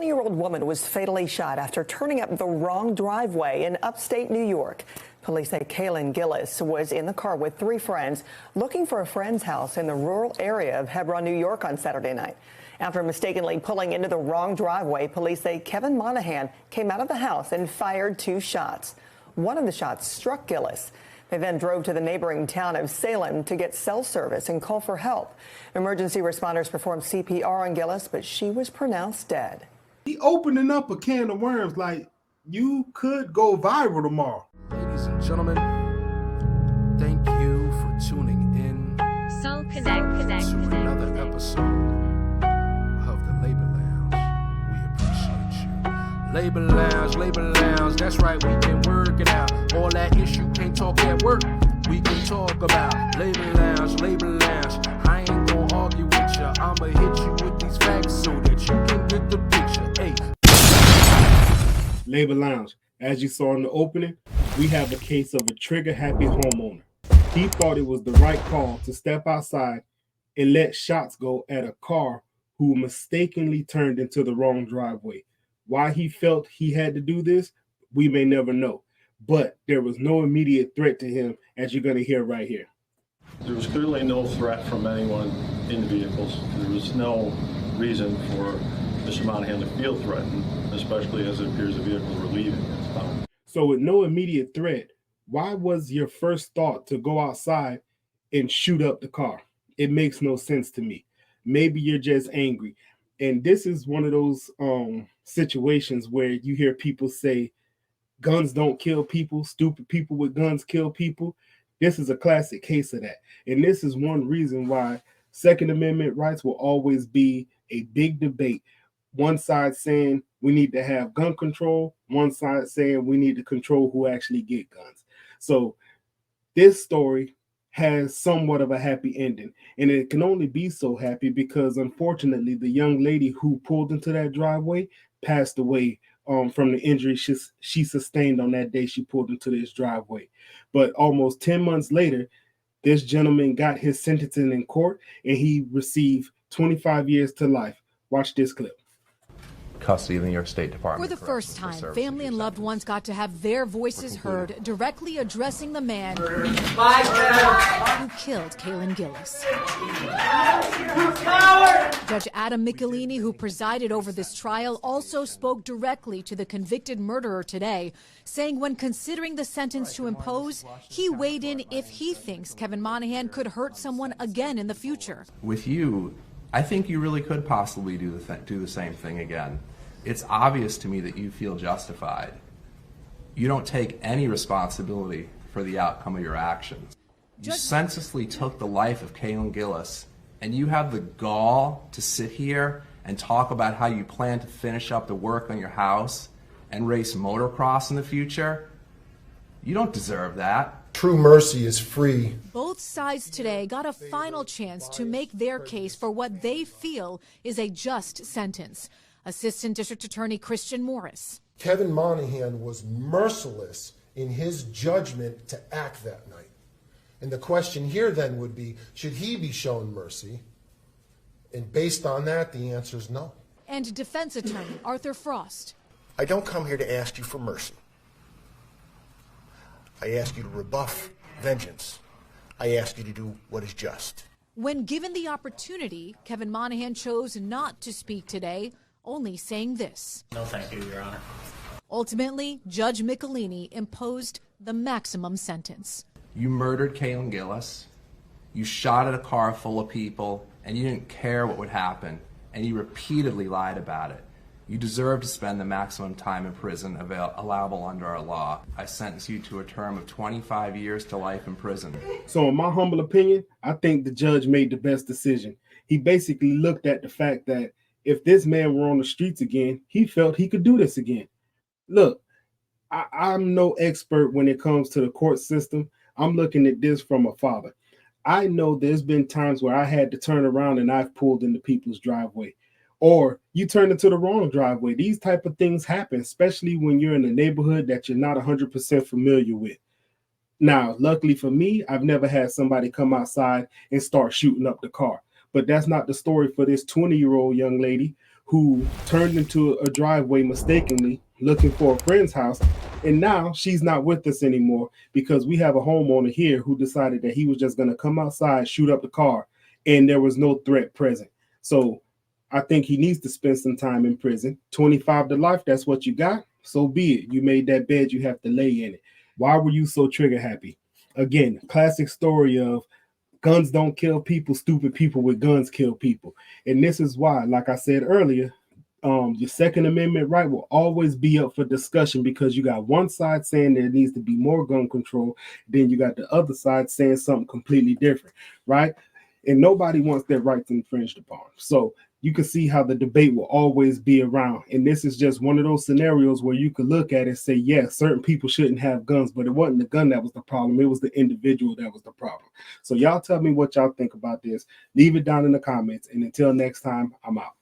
20-year-old woman was fatally shot after turning up the wrong driveway in upstate New York. Police say Kaylin Gillis was in the car with 3 friends looking for a friend's house in the rural area of Hebron, New York on Saturday night. After mistakenly pulling into the wrong driveway, police say Kevin Monahan came out of the house and fired 2 shots. One of the shots struck Gillis. They then drove to the neighboring town of Salem to get cell service and call for help. Emergency responders performed CPR on Gillis, but she was pronounced dead. He opening up a can of worms like you could go viral tomorrow. Ladies and gentlemen, thank you for tuning in to another episode of the Labor Lounge. We appreciate you. Labor Lounge, that's right, we been working out. All that issue can't talk at work, we can talk about. Labor Lounge, I ain't gonna argue with ya. I'ma hit you with these facts so that you can get the picture. Hey. Labor Lounge, as you saw in the opening, we have a case of a trigger-happy homeowner. He thought it was the right call to step outside and let shots go at a car who mistakenly turned into the wrong driveway. Why he felt he had to do this, we may never know. But there was no immediate threat to him, as you're going to hear right here. There was clearly no threat from anyone in the vehicles. There was no reason for Mr. Monahan to feel threatened, especially as it appears the vehicles were leaving at the time. So with no immediate threat, why was your first thought to go outside and shoot up the car? It makes no sense to me. Maybe you're just angry. And this is one of those situations where you hear people say, guns don't kill people, stupid people with guns kill people. This is a classic case of that. And this is one reason why Second Amendment rights will always be a big debate. One side saying we need to have gun control, one side saying we need to control who actually get guns. So this story has somewhat of a happy ending, and it can only be so happy because unfortunately the young lady who pulled into that driveway passed away from the injury she sustained on that day she pulled into this driveway. But almost 10 months later, this gentleman got his sentencing in court and he received 25 years to life. Watch this clip. Custody of the New York State Department. For the first time, family and loved ones got to have their voices heard directly addressing the man who killed Kaylin Gillis. Judge Adam Michelini, who presided over this trial, also spoke directly to the convicted murderer today, saying when considering the sentence to impose, he weighed in if he thinks Kevin Monahan could hurt someone again in the future. With you, I think you really could possibly do the same thing again. It's obvious to me that you feel justified. You don't take any responsibility for the outcome of your actions. You senselessly took the life of Kaylin Gillis, and you have the gall to sit here and talk about how you plan to finish up the work on your house and race motocross in the future. You don't deserve that. True mercy is free. Both sides today got a final chance to make their case for what they feel is a just sentence. Assistant District Attorney Christian Morris. Kevin Monahan was merciless in his judgment to act that night. And the question here then would be, should he be shown mercy? And based on that, the answer is no. And defense attorney Arthur Frost. I don't come here to ask you for mercy. I ask you to rebuff vengeance. I ask you to do what is just. When given the opportunity, Kevin Monahan chose not to speak today, only saying this. No, thank you, Your Honor. Ultimately, Judge Michelini imposed the maximum sentence. You murdered Kaylin Gillis, you shot at a car full of people, and you didn't care what would happen, and you repeatedly lied about it. You deserve to spend the maximum time in prison allowable under our law. I sentence you to a term of 25 years to life in prison. So in my humble opinion, I think the judge made the best decision. He basically looked at the fact that if this man were on the streets again, he felt he could do this again. Look, I'm no expert when it comes to the court system. I'm looking at this from a father. I know there's been times where I had to turn around and I've pulled into people's driveway. Or you turn into the wrong driveway. These type of things happen, especially when you're in a neighborhood that you're not 100% familiar with. Now, luckily for me, I've never had somebody come outside and start shooting up the car. But that's not the story for this 20-year-old young lady who turned into a driveway mistakenly looking for a friend's house. And now she's not with us anymore because we have a homeowner here who decided that he was just going to come outside, shoot up the car, and there was no threat present. So I think he needs to spend some time in prison. 25 to life, that's what you got. So be it. You made that bed, you have to lay in it. Why were you so trigger happy? Again, classic story of guns don't kill people, stupid people with guns kill people. And this is why, like I said earlier, your Second Amendment right will always be up for discussion, because you got one side saying there needs to be more gun control, then you got the other side saying something completely different, right? And nobody wants their rights infringed upon. So you can see how the debate will always be around. And this is just one of those scenarios where you could look at it and say, yeah, certain people shouldn't have guns, but it wasn't the gun that was the problem. It was the individual that was the problem. So y'all tell me what y'all think about this. Leave it down in the comments. And until next time, I'm out.